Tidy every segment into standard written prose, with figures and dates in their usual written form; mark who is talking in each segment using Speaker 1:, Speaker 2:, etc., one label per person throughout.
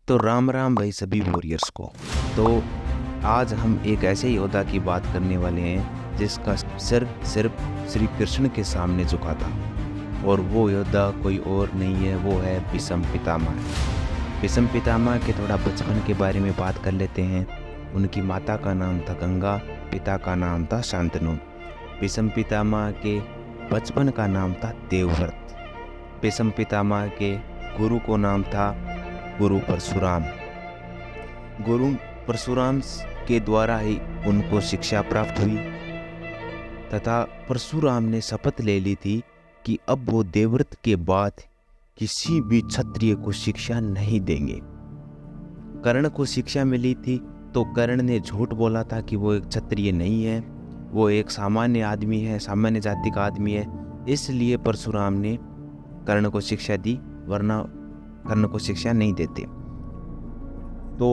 Speaker 1: तो राम राम भाई सभी वॉरियर्स को। तो आज हम एक ऐसे योद्धा की बात करने वाले हैं जिसका सिर सिर्फ श्री कृष्ण के सामने झुका था, और वो योद्धा कोई और नहीं है, वो है भीष्म पितामह। भीष्म पितामह के थोड़ा बचपन के बारे में बात कर लेते हैं। उनकी माता का नाम था गंगा, पिता का नाम था शांतनु। भीष्म पितामह के बचपन का नाम था देवव्रत। भीष्म पितामह के गुरु को नाम था गुरु परशुराम। गुरु परशुराम के द्वारा ही उनको शिक्षा प्राप्त हुई तथा परशुराम ने शपथ ले ली थी कि अब वो देवव्रत के बाद किसी भी क्षत्रिय को शिक्षा नहीं देंगे। कर्ण को शिक्षा मिली थी तो कर्ण ने झूठ बोला था कि वो एक क्षत्रिय नहीं है, वो एक सामान्य आदमी है, सामान्य जाति का आदमी है। इसलिए परशुराम ने कर्ण को शिक्षा दी, वरना कर्ण को शिक्षा नहीं देते। तो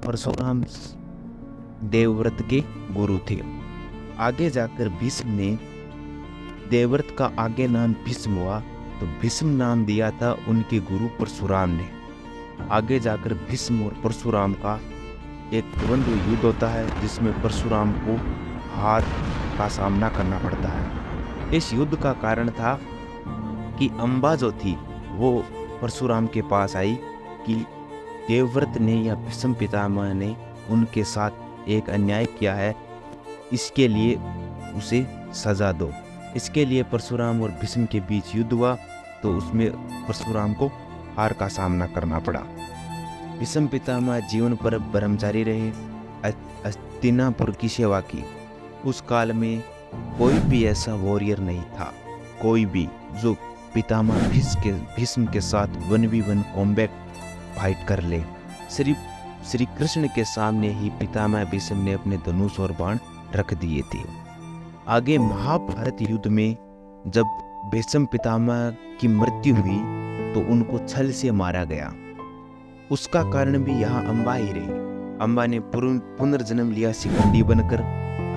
Speaker 1: परशुराम देवव्रत के गुरु थे। आगे जाकर भीष्म ने, देवव्रत का आगे नाम भीष्म हुआ तो भीष्म नाम दिया था उनके गुरु परशुराम ने। आगे जाकर भीष्म और परशुराम का एक द्वंद्व युद्ध होता है जिसमें परशुराम को हार का सामना करना पड़ता है। इस युद्ध का कारण था कि अंबा जो थी वो परशुराम के पास आई कि देवव्रत ने या भीष्म पितामह ने उनके साथ एक अन्याय किया है, इसके लिए उसे सजा दो। इसके लिए परशुराम और भीष्म के बीच युद्ध हुआ तो उसमें परशुराम को हार का सामना करना पड़ा। भीष्म पितामह जीवन पर ब्रह्मचारी रहे, हस्तिनापुर की सेवा की। उस काल में कोई भी ऐसा वॉरियर नहीं था, कोई भी जो पितामह भीष्म के साथ 1v1 कॉम्बैट फाइट कर ले। सिर्फ श्री कृष्ण के सामने ही पितामह भीष्म ने अपने धनुष और बाण रख दिए थे। आगे महाभारत युद्ध में जब भीष्म पितामह की मृत्यु हुई तो उनको छल से मारा गया। उसका कारण भी यहाँ अंबा ही रही। अंबा ने पुनर्जन्म लिया शिखंडी बनकर,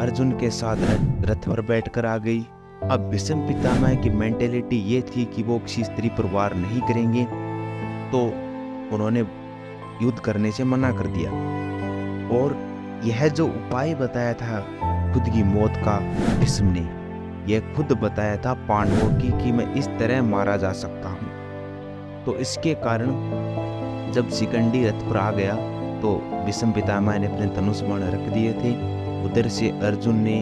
Speaker 1: अर्जुन के साथ रथ पर बैठकर आ गई। अब भीष्म पितामह की मेंटेलिटी ये थी कि वो किसी स्त्री पर वार नहीं करेंगे, तो उन्होंने युद्ध करने से मना कर दिया। और यह जो उपाय बताया था खुद की मौत का भीष्म ने, यह खुद बताया था पांडवों की कि मैं इस तरह मारा जा सकता हूँ। तो इसके कारण जब शिखंडी रथ पर आ गया तो भीष्म पितामह ने अपने धनुष बाण रख दिए थे। उधर से अर्जुन ने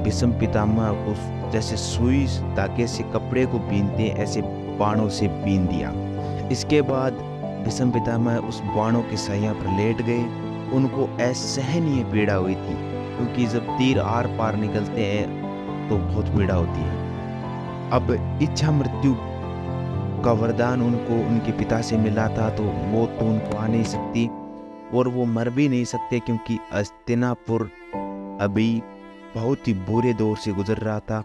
Speaker 1: भीष्म पितामह को जैसे सुई धागे से कपड़े को बीनते ऐसे बाणों से बीन दिया। इसके बाद भीष्म पितामह उस बाणों के सैया पर लेट गए। उनको असहनीय पीड़ा हुई थी, क्योंकि जब तीर आर पार निकलते हैं तो बहुत पीड़ा होती है। अब इच्छा मृत्यु का वरदान उनको उनके पिता से मिला था, तो वो तो उनको आ नहीं सकती और वो मर भी नहीं सकते, क्योंकि हस्तिनापुर अभी बहुत ही बुरे दौर से गुजर रहा था।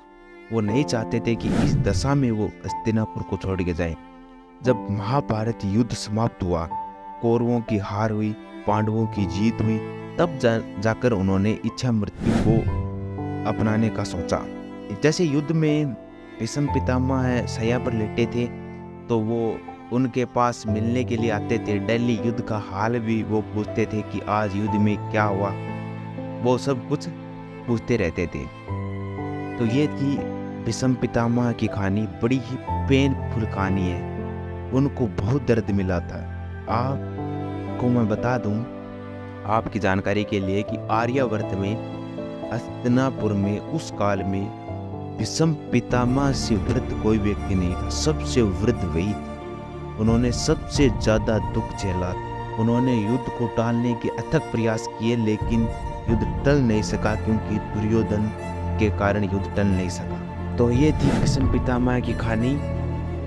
Speaker 1: वो नहीं चाहते थे कि इस दशा में वो हस्तिनापुर को छोड़ के जाए। जब महाभारत युद्ध समाप्त हुआ, कौरवों की हार हुई, पांडवों की जीत हुई, तब जाकर उन्होंने इच्छा मृत्यु को अपनाने का सोचा। जैसे युद्ध में भीष्म पितामह सैया पर लेटे थे तो वो उनके पास मिलने के लिए आते थे। डेली युद्ध का हाल भी वो पूछते थे कि आज युद्ध में क्या हुआ, वो सब कुछ पूछते रहते थे। तो ये थी भीष्म पितामह की कहानी। बड़ी ही पेनफुल कहानी है, उनको बहुत दर्द मिला था। आपको मैं बता दूं आपकी जानकारी के लिए कि आर्यावर्त में हस्तिनापुर में उस काल में भीष्म पितामह से वृद्ध कोई व्यक्ति नहीं था, सबसे वृद्ध वही थे। उन्होंने सबसे ज्यादा दुख झेला। उन्होंने युद्ध को टालने के अथक प्रयास किए, लेकिन युद्ध टल नहीं सका, क्योंकि दुर्योधन के कारण युद्ध टल नहीं सका। तो ये थी भीष्म पितामह की कहानी।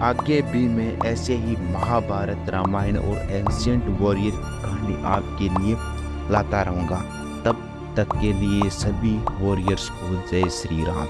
Speaker 1: आगे भी मैं ऐसे ही महाभारत, रामायण और एंशिएंट वॉरियर कहानी आपके लिए लाता रहूँगा। तब तक के लिए सभी वॉरियर्स को जय श्री राम।